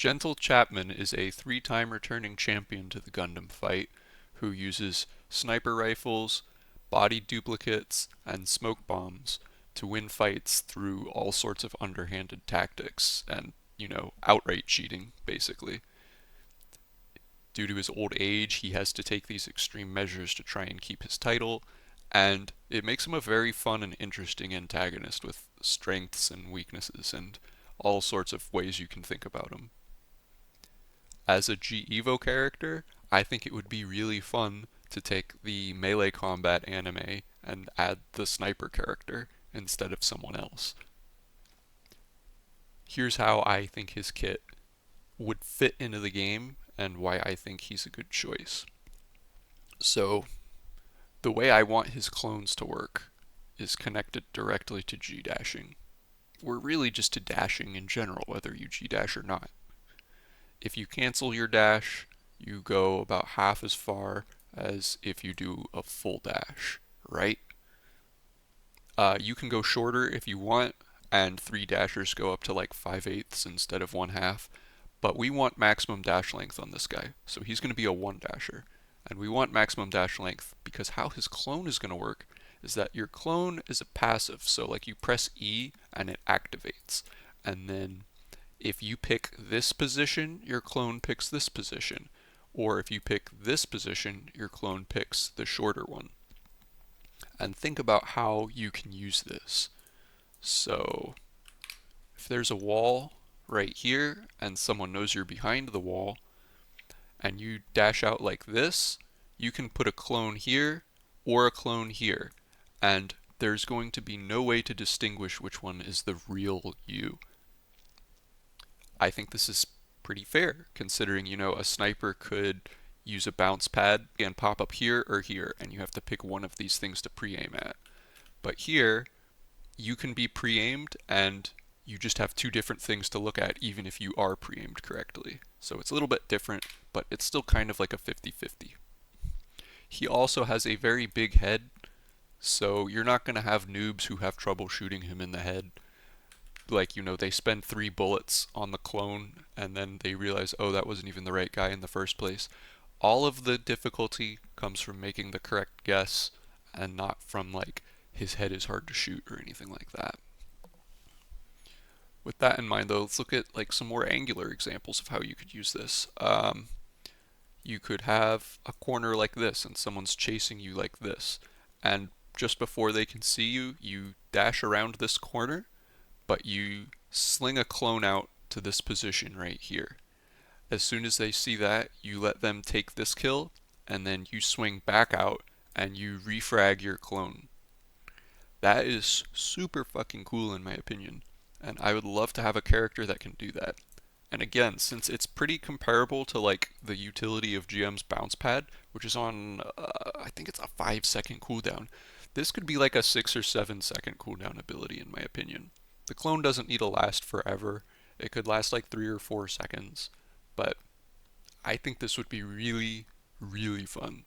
Gentle Chapman is a three-time returning champion to the Gundam fight who uses sniper rifles, body duplicates, and smoke bombs to win fights through all sorts of underhanded tactics and, outright cheating, basically. Due to his old age, he has to take these extreme measures to try and keep his title, and it makes him a very fun and interesting antagonist with strengths and weaknesses and all sorts of ways you can think about him. As a G-Evo character, I think it would be really fun to take the melee combat anime and add the sniper character instead of someone else. Here's how I think his kit would fit into the game and why I think he's a good choice. So, the way I want his clones to work is connected directly to G-dashing. We're really just to dashing in general, whether you G-dash or not. If you cancel your dash, you go about half as far as if you do a full dash, right? You can go shorter if you want, and 3 dashers go up to like 5/8 instead of 1/2. But we want maximum dash length on this guy, so he's going to be a 1 dasher. And we want maximum dash length because how his clone is going to work is that your clone is a passive, so like you press E and it activates. And then if you pick this position, your clone picks this position. Or if you pick this position, your clone picks the shorter one. And think about how you can use this. So if there's a wall right here and someone knows you're behind the wall and you dash out like this, you can put a clone here or a clone here, and there's going to be no way to distinguish which one is the real you. I think this is pretty fair, considering, a sniper could use a bounce pad and pop up here or here, and you have to pick one of these things to pre-aim at. But here, you can be pre-aimed, and you just have two different things to look at, even if you are pre-aimed correctly. So it's a little bit different, but it's still kind of like a 50-50. He also has a very big head, so you're not going to have noobs who have trouble shooting him in the head. Like, they spend 3 bullets on the clone, and then they realize, oh, that wasn't even the right guy in the first place. All of the difficulty comes from making the correct guess, and not from, like, his head is hard to shoot or anything like that. With that in mind, though, let's look at, like, some more angular examples of how you could use this. You could have a corner like this, and someone's chasing you like this. And just before they can see you, you dash around this corner, but you sling a clone out to this position right here. As soon as they see that, you let them take this kill, and then you swing back out, and you refrag your clone. That is super fucking cool in my opinion, and I would love to have a character that can do that. And again, since it's pretty comparable to like the utility of GM's bounce pad, which is on, I think it's a 5-second cooldown, this could be like a 6 or 7-second cooldown ability in my opinion. The clone doesn't need to last forever. It could last like 3 or 4 seconds, but I think this would be really, really fun.